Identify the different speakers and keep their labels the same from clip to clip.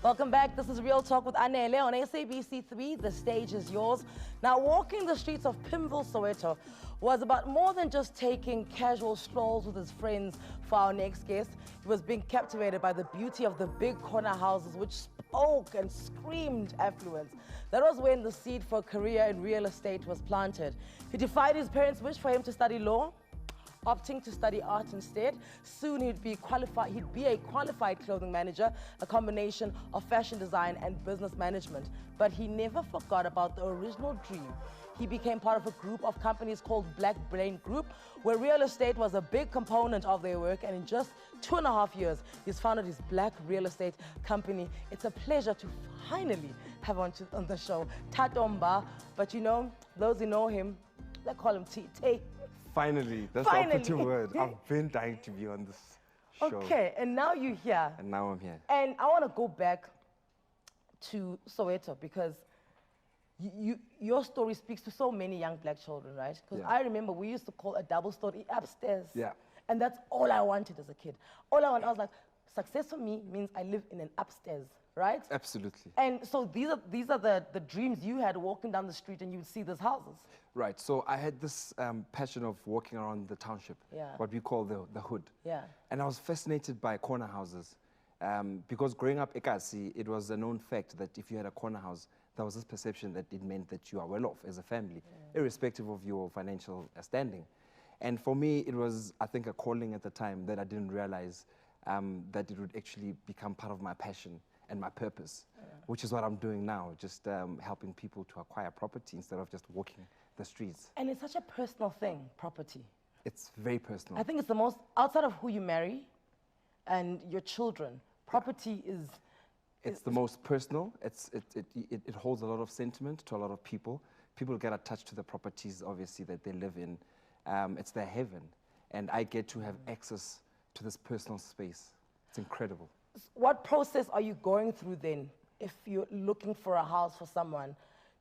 Speaker 1: Welcome back. This is Real Talk with Anele on SABC3. The stage is yours. Now, walking the streets of Pimville, Soweto was about more than just taking casual strolls with his friends for our next guest. He was being captivated by the beauty of the big corner houses, which spoke and screamed affluence. That was when the seed for a career in real estate was planted. He defied his parents' wish for him to study law, opting to study art instead. Soon he'd be a qualified clothing manager, a combination of fashion design and business management. But he never forgot about the original dream. He became part of a group of companies called Black Brain Group, where real estate was a big component of their work, and in just 2.5 years, he's founded his Black Real Estate company. It's a pleasure to finally have on the show Tatomba, but you know, those who know him, they call him T.
Speaker 2: Finally, that's the operative word. I've been dying to be on this show.
Speaker 1: Okay, and now you're here.
Speaker 2: And now I'm here.
Speaker 1: And I want to go back to Soweto because your story speaks to so many young black children, right? Because I remember we used to call a double story upstairs.
Speaker 2: Yeah.
Speaker 1: And that's all I wanted as a kid. I was like, success for me means I live in an upstairs, right?
Speaker 2: Absolutely.
Speaker 1: And so these are the dreams you had walking down the street and you would see these houses. Right.
Speaker 2: So I had this passion of walking around the township, what we call the hood.
Speaker 1: Yeah.
Speaker 2: And I was fascinated by corner houses because growing up Ekasi, it was a known fact that if you had a corner house, there was this perception that it meant that you are well off as a family, irrespective of your financial standing. And for me, it was, I think, a calling at the time that I didn't realize that it would actually become part of my passion and my purpose, which is what I'm doing now, just helping people to acquire property instead of just walking the streets.
Speaker 1: And it's such a personal thing, property.
Speaker 2: It's very personal.
Speaker 1: I think it's the most, outside of who you marry and your children, property is...
Speaker 2: It's the most personal. It holds a lot of sentiment to a lot of people. People get attached to the properties, obviously, that they live in. It's their heaven. And I get to have access to this personal space. It's incredible.
Speaker 1: What process are you going through then if you're looking for a house for someone?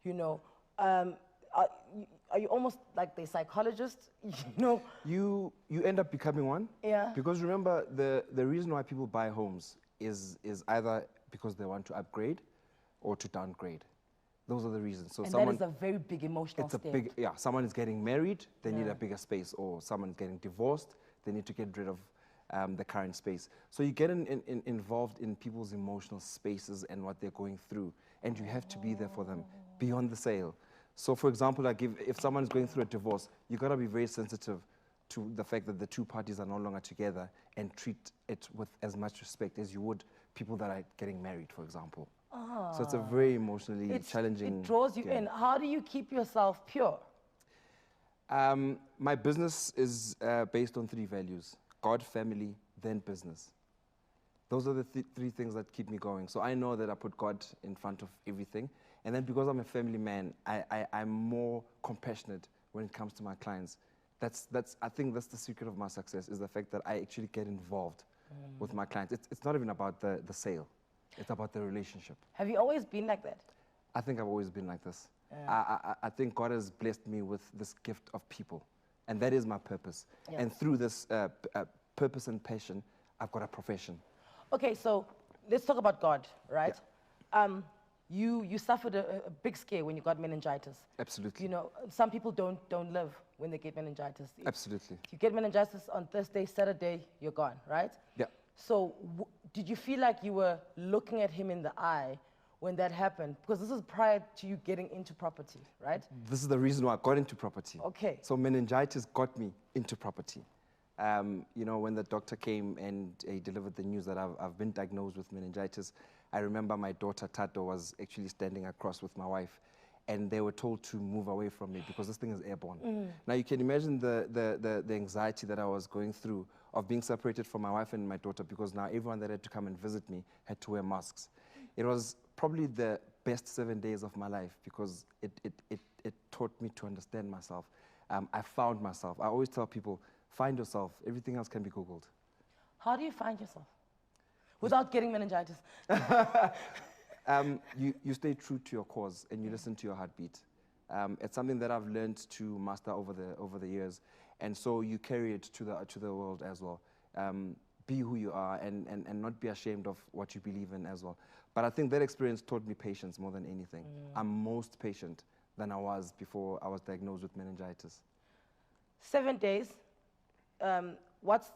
Speaker 1: You know, are you almost like the psychologist? You know,
Speaker 2: you end up becoming one.
Speaker 1: Yeah.
Speaker 2: Because remember, the reason why people buy homes is either because they want to upgrade or to downgrade. Those are the reasons. So
Speaker 1: and that is a very big emotional step.
Speaker 2: Someone is getting married, they need a bigger space, or someone is getting divorced, they need to get rid of the current space. So you get involved in people's emotional spaces and what they're going through, and you have to be there for them beyond the sale. So for example, if someone is going through a divorce, you gotta be very sensitive to the fact that the two parties are no longer together and treat it with as much respect as you would people that are getting married, for example. So it's a very emotionally challenging...
Speaker 1: It draws you in. How do you keep yourself pure?
Speaker 2: My business is based on 3 values: God, family, then business. Those are the three things that keep me going. So I know that I put God in front of everything. And then because I'm a family man, I'm more compassionate when it comes to my clients. I think that's the secret of my success, is the fact that I actually get involved with my clients. It's not even about the sale. It's about the relationship.
Speaker 1: Have you always been like that?
Speaker 2: I think I've always been like this. I think God has blessed me with this gift of people. And that is my purpose. Yeah. And through this purpose and passion, I've got a profession.
Speaker 1: Okay, so let's talk about God, right? Yeah. You suffered a big scare when you got meningitis.
Speaker 2: Absolutely.
Speaker 1: You know, some people don't live when they get meningitis.
Speaker 2: Absolutely.
Speaker 1: You get meningitis on Thursday, Saturday, you're gone, right?
Speaker 2: Yeah.
Speaker 1: So did you feel like you were looking at him in the eye when that happened? Because this is prior to you getting into property, right?
Speaker 2: This is the reason why I got into property.
Speaker 1: Okay.
Speaker 2: So meningitis got me into property. You know, when the doctor came and he delivered the news that I've been diagnosed with meningitis, I remember my daughter Tato was actually standing across with my wife, and they were told to move away from me because this thing is airborne. Now you can imagine the anxiety that I was going through of being separated from my wife and my daughter, because now everyone that had to come and visit me had to wear masks. It was probably the best 7 days of my life because it taught me to understand myself. I found myself. I always tell people, find yourself. Everything else can be Googled.
Speaker 1: How do you find yourself? Without getting meningitis.
Speaker 2: You stay true to your cause and you listen to your heartbeat. It's something that I've learned to master over the years, and so you carry it to the world as well. be who you are and not be ashamed of what you believe in as well. But I think that experience taught me patience more than anything. I'm most patient than I was before I was diagnosed with meningitis.
Speaker 1: 7 days. What's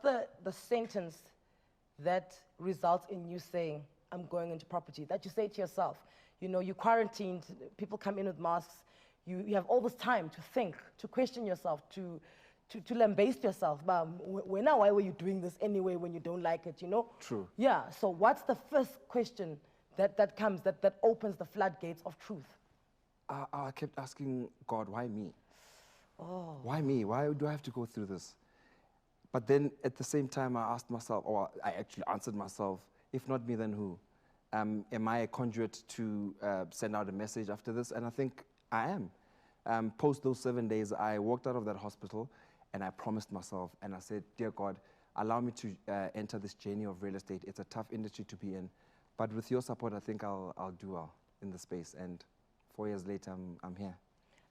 Speaker 1: the sentence that results in you saying, I'm going into property? That you say to yourself, you know, you're quarantined, people come in with masks, you have all this time to think, to question yourself, to lambaste yourself. But why were you doing this anyway when you don't like it, you know?
Speaker 2: True.
Speaker 1: Yeah, so what's the first question that comes, that opens the floodgates of truth?
Speaker 2: I kept asking God, why me?
Speaker 1: Oh.
Speaker 2: Why me? Why do I have to go through this? But then at the same time, I asked myself, or I actually answered myself, if not me, then who? Am I a conduit to send out a message after this? And I think I am. Post those 7 days, I walked out of that hospital and I promised myself, and I said, dear God, allow me to enter this journey of real estate. It's a tough industry to be in, but with your support, I think I'll do well in the space. And 4 years later, I'm here.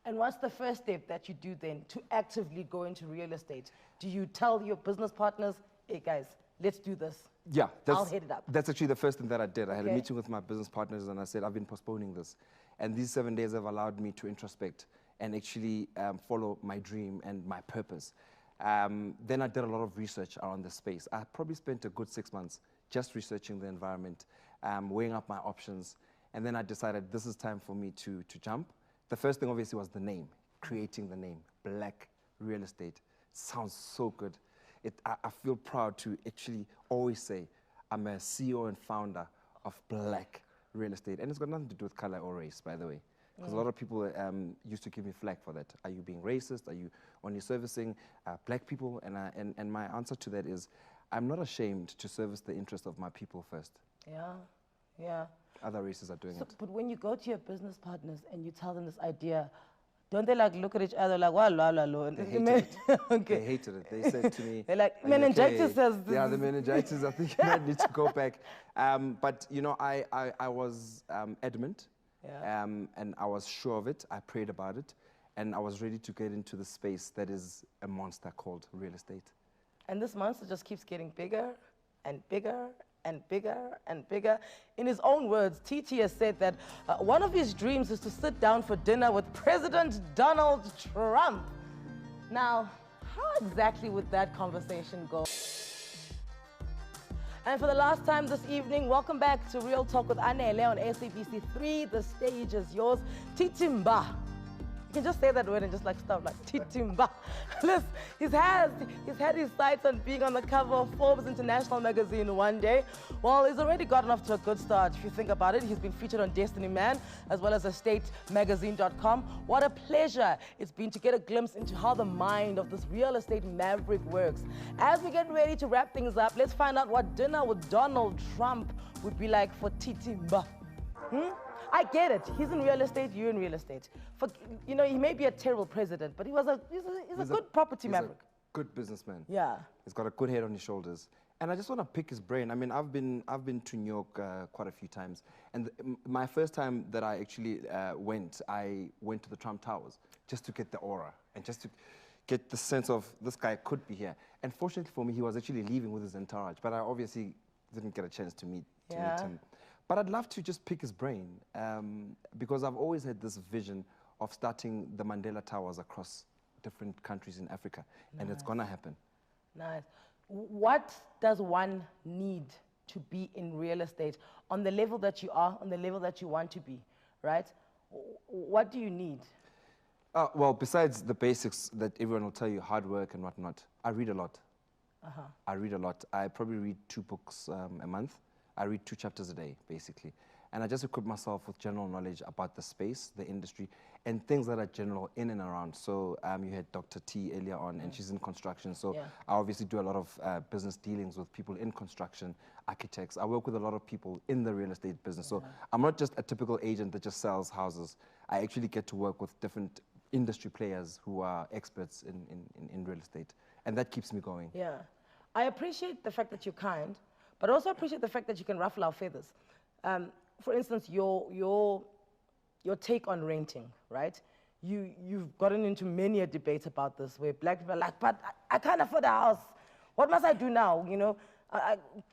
Speaker 1: And what's the first step that you do then to actively go into real estate? Do you tell your business partners, hey guys, let's do this?
Speaker 2: Yeah,
Speaker 1: I'll head it up.
Speaker 2: That's actually the first thing that I did. I had a
Speaker 1: Okay.
Speaker 2: meeting with my business partners and I said, I've been postponing this. And these 7 days have allowed me to introspect and actually follow my dream and my purpose. Then I did a lot of research around the space. I probably spent a good 6 months just researching the environment, weighing up my options. And then I decided this is time for me to jump. The first thing obviously was the name, creating the name, Black Real Estate. Sounds so good. I feel proud to actually always say I'm a CEO and founder of Black Real Estate. And it's got nothing to do with color or race, by the way. Because a lot of people used to give me flack for that. Are you being racist? Are you only servicing black people? And my answer to that is, I'm not ashamed to service the interest of my people first.
Speaker 1: Yeah, yeah.
Speaker 2: Other races are doing it.
Speaker 1: But when you go to your business partners and you tell them this idea, don't they like look at each other like, well, la, la, la.
Speaker 2: They hated it.
Speaker 1: Okay.
Speaker 2: They hated it. They said to me,
Speaker 1: They're like,
Speaker 2: "Are you
Speaker 1: meningitis
Speaker 2: okay?"
Speaker 1: says this.
Speaker 2: Yeah, the meningitis, I think you might need to go back. But, you know, I was adamant.
Speaker 1: Yeah.
Speaker 2: And I was sure of it. I prayed about it. And I was ready to get into the space that is a monster called real estate.
Speaker 1: And this monster just keeps getting bigger and bigger and bigger and bigger. In his own words, TT has said that one of his dreams is to sit down for dinner with President Donald Trump. Now, how exactly would that conversation go? And for the last time this evening, welcome back to Real Talk with Anele on SABC 3. The stage is yours. Titimba. You can just say that word and just like stop, like Titimba. Listen, he's had his sights on being on the cover of Forbes International magazine one day. Well, he's already gotten off to a good start. If you think about it, he's been featured on Destiny Man as well as EstateMagazine.com. What a pleasure it's been to get a glimpse into how the mind of this real estate maverick works. As we get ready to wrap things up, let's find out what dinner with Donald Trump would be like for Titimba. I get it. He's in real estate, you're in real estate. You know, he may be a terrible president, but he's a good property maverick.
Speaker 2: He's a good businessman.
Speaker 1: Yeah.
Speaker 2: He's got a good head on his shoulders. And I just want to pick his brain. I mean, I've been to New York quite a few times. And my first time that I actually went to the Trump Towers just to get the aura and just to get the sense of this guy could be here. And fortunately for me, he was actually leaving with his entourage, but I obviously didn't get a chance to meet him. But I'd love to just pick his brain because I've always had this vision of starting the Mandela Towers across different countries in Africa, and it's gonna happen.
Speaker 1: Nice. What does one need to be in real estate on the level that you are, on the level that you want to be, right? What do you need?
Speaker 2: Well, besides the basics that everyone will tell you, hard work and whatnot, I read a lot. I read a lot. I probably read 2 books a month. I read 2 chapters a day, basically. And I just equip myself with general knowledge about the space, the industry, and things that are general in and around. So you had Dr. T earlier on, and she's in construction. So I obviously do a lot of business dealings with people in construction, architects. I work with a lot of people in the real estate business. So I'm not just a typical agent that just sells houses. I actually get to work with different industry players who are experts in real estate. And that keeps me going.
Speaker 1: Yeah. I appreciate the fact that you're kind, but also appreciate the fact that you can ruffle our feathers. For instance, your take on renting, right? You've gotten into many a debate about this, where black people are like, but I can't afford a house. What must I do now? You know,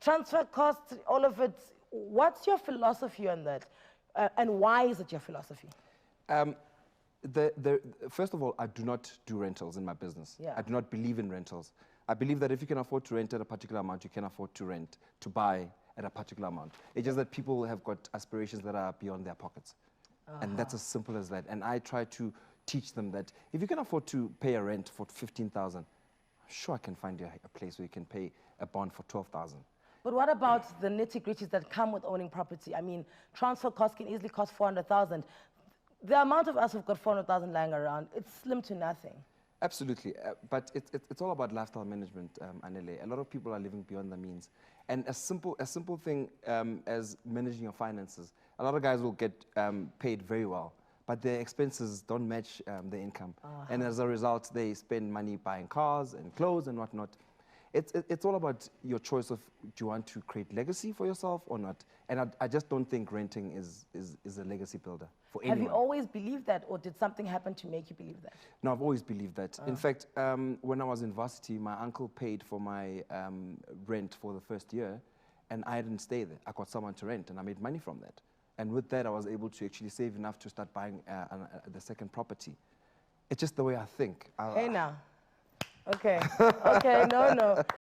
Speaker 1: transfer costs, all of it. What's your philosophy on that? And why is it your philosophy?
Speaker 2: First of all, I do not do rentals in my business.
Speaker 1: Yeah.
Speaker 2: I do not believe in rentals. I believe that if you can afford to rent at a particular amount, you can afford to rent, to buy at a particular amount. It's just that people have got aspirations that are beyond their pockets. And that's as simple as that. And I try to teach them that if you can afford to pay a rent for 15,000, I'm sure I can find you a place where you can pay a bond for 12,000.
Speaker 1: But what about the nitty-gritties that come with owning property? I mean, transfer costs can easily cost 400,000. The amount of us who've got 400,000 lying around, it's slim to nothing.
Speaker 2: Absolutely, but it's all about lifestyle management, Anele. A lot of people are living beyond their means. And a simple thing as managing your finances, a lot of guys will get paid very well, but their expenses don't match their income. And as a result, they spend money buying cars and clothes and whatnot. It's all about your choice of, do you want to create legacy for yourself or not? And I just don't think renting is a legacy builder for anyone.
Speaker 1: Have you always believed that, or did something happen to make you believe that?
Speaker 2: No, I've always believed that. In fact, when I was in varsity, my uncle paid for my rent for the first year, and I didn't stay there. I got someone to rent, and I made money from that. And with that, I was able to actually save enough to start buying the second property. It's just the way I think.
Speaker 1: Hey now. Okay. Okay, no.